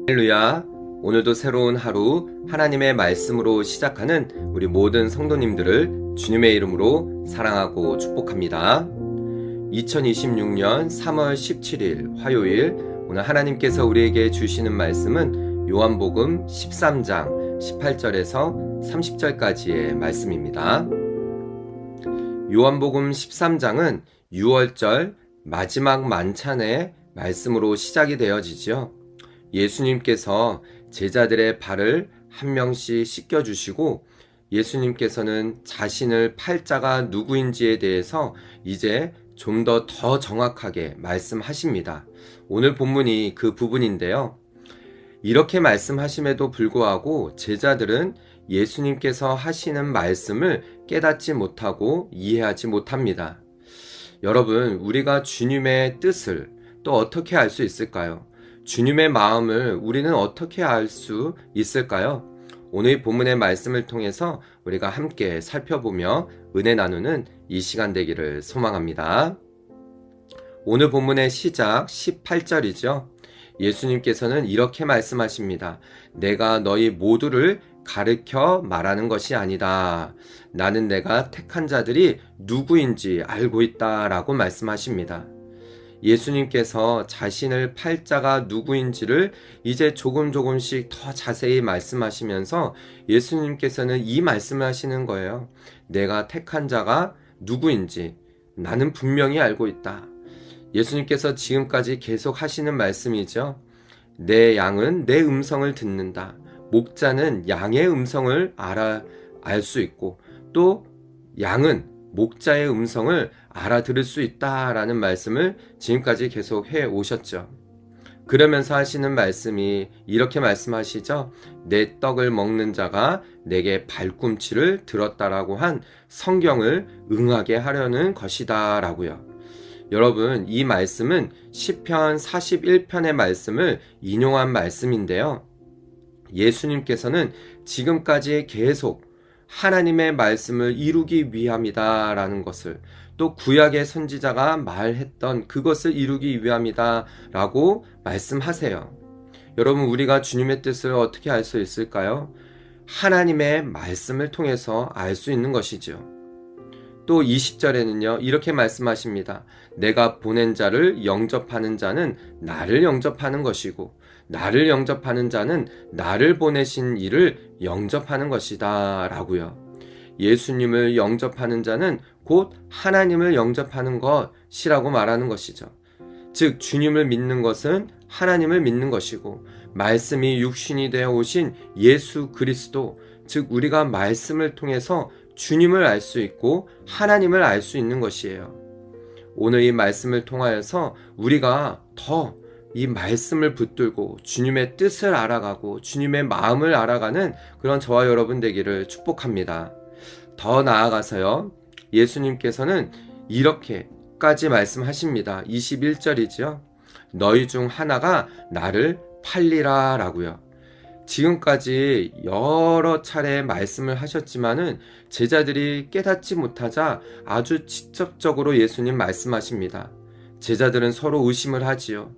할렐루야. 오늘도 새로운 하루 하나님의 말씀으로 시작하는 우리 모든 성도님들을 주님의 이름으로 사랑하고 축복합니다. 2026년 3월 17일 화요일, 오늘 하나님께서 우리에게 주시는 말씀은 요한복음 13장 18절에서 30절까지의 말씀입니다. 요한복음 13장은 6월절 마지막 만찬의 말씀으로 시작이 되어지죠. 예수님께서 제자들의 발을 한 명씩 씻겨주시고, 예수님께서는 자신을 팔자가 누구인지에 대해서 이제 좀 더 정확하게 말씀하십니다. 오늘 본문이 그 부분인데요. 이렇게 말씀하심에도 불구하고 제자들은 예수님께서 하시는 말씀을 깨닫지 못하고 이해하지 못합니다. 여러분, 우리가 주님의 뜻을 또 어떻게 알 수 있을까요? 주님의 마음을 우리는 어떻게 알 수 있을까요? 오늘 본문의 말씀을 통해서 우리가 함께 살펴보며 은혜 나누는 이 시간 되기를 소망합니다. 오늘 본문의 시작 18절이죠. 예수님께서는 이렇게 말씀하십니다. 내가 너희 모두를 가르쳐 말하는 것이 아니다. 나는 내가 택한 자들이 누구인지 알고 있다 라고 말씀하십니다. 예수님께서 자신을 팔자가 누구인지를 이제 조금씩 더 자세히 말씀하시면서 예수님께서는 이 말씀을 하시는 거예요. 내가 택한 자가 누구인지 나는 분명히 알고 있다. 예수님께서 지금까지 계속 하시는 말씀이죠. 내 양은 내 음성을 듣는다. 목자는 양의 음성을 알 수 있고, 또 양은 목자의 음성을 알아들을 수 있다라는 말씀을 지금까지 계속 해 오셨죠. 그러면서 하시는 말씀이 이렇게 말씀하시죠. 내 떡을 먹는 자가 내게 발꿈치를 들었다라고 한 성경을 응하게 하려는 것이다 라고요. 여러분, 이 말씀은 시편 41편의 말씀을 인용한 말씀인데요. 예수님께서는 지금까지 계속 하나님의 말씀을 이루기 위함이다 라는 것을, 또 구약의 선지자가 말했던 그것을 이루기 위함이다 라고 말씀하세요. 여러분, 우리가 주님의 뜻을 어떻게 알 수 있을까요? 하나님의 말씀을 통해서 알 수 있는 것이죠. 또 20절에는요 이렇게 말씀하십니다. 내가 보낸 자를 영접하는 자는 나를 영접하는 것이고, 나를 영접하는 자는 나를 보내신 이를 영접하는 것이다 라고요. 예수님을 영접하는 자는 곧 하나님을 영접하는 것이라고 말하는 것이죠. 즉, 주님을 믿는 것은 하나님을 믿는 것이고, 말씀이 육신이 되어 오신 예수 그리스도, 즉 우리가 말씀을 통해서 주님을 알 수 있고 하나님을 알 수 있는 것이에요. 오늘 이 말씀을 통하여서 우리가 더 이 말씀을 붙들고 주님의 뜻을 알아가고 주님의 마음을 알아가는 그런 저와 여러분 되기를 축복합니다. 더 나아가서요, 예수님께서는 이렇게까지 말씀하십니다. 21절이죠. 너희 중 하나가 나를 팔리라 라고요. 지금까지 여러 차례 말씀을 하셨지만은 제자들이 깨닫지 못하자 아주 직접적으로 예수님 말씀하십니다. 제자들은 서로 의심을 하지요.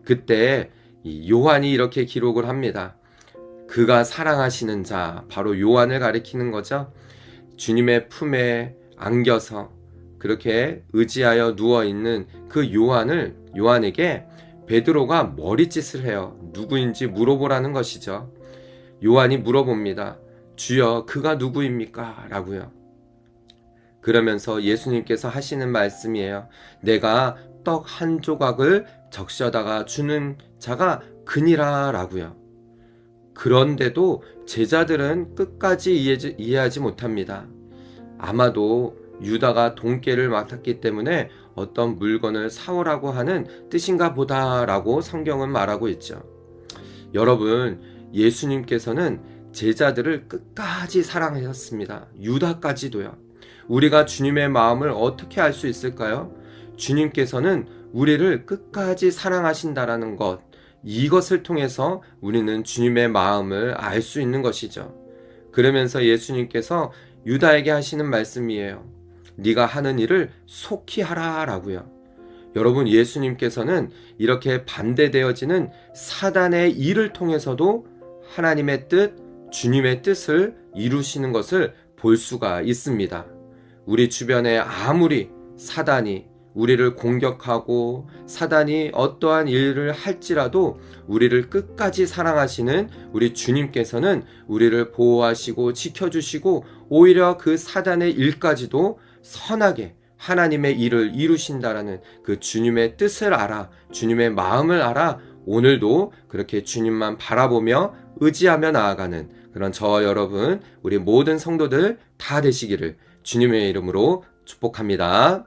그때 요한이 이렇게 기록을 합니다. 그가 사랑하시는 자, 바로 요한을 가리키는 거죠. 주님의 품에 안겨서 그렇게 의지하여 누워있는 그 요한에게 베드로가 머리짓을 해요. 누구인지 물어보라는 것이죠. 요한이 물어봅니다. 주여, 그가 누구입니까? 라고요. 그러면서 예수님께서 하시는 말씀이에요. 내가 떡 한 조각을 적셔다가 주는 자가 그니라 라고요. 그런데도 제자들은 끝까지 이해하지 못합니다. 아마도 유다가 돈깨를 맡았기 때문에 어떤 물건을 사오라고 하는 뜻인가 보다라고 성경은 말하고 있죠. 여러분, 예수님께서는 제자들을 끝까지 사랑하셨습니다. 유다까지도요. 우리가 주님의 마음을 어떻게 알 수 있을까요? 주님께서는 우리를 끝까지 사랑하신다라는 것, 이것을 통해서 우리는 주님의 마음을 알 수 있는 것이죠. 그러면서 예수님께서 유다에게 하시는 말씀이에요. 네가 하는 일을 속히 하라 라고요. 여러분, 예수님께서는 이렇게 반대되어지는 사단의 일을 통해서도 하나님의 뜻, 주님의 뜻을 이루시는 것을 볼 수가 있습니다. 우리 주변에 아무리 사단이 우리를 공격하고 사단이 어떠한 일을 할지라도 우리를 끝까지 사랑하시는 우리 주님께서는 우리를 보호하시고 지켜주시고 오히려 그 사단의 일까지도 선하게 하나님의 일을 이루신다라는 그 주님의 뜻을 알아, 주님의 마음을 알아 오늘도 그렇게 주님만 바라보며 의지하며 나아가는 그런 저 여러분, 우리 모든 성도들 다 되시기를 주님의 이름으로 축복합니다.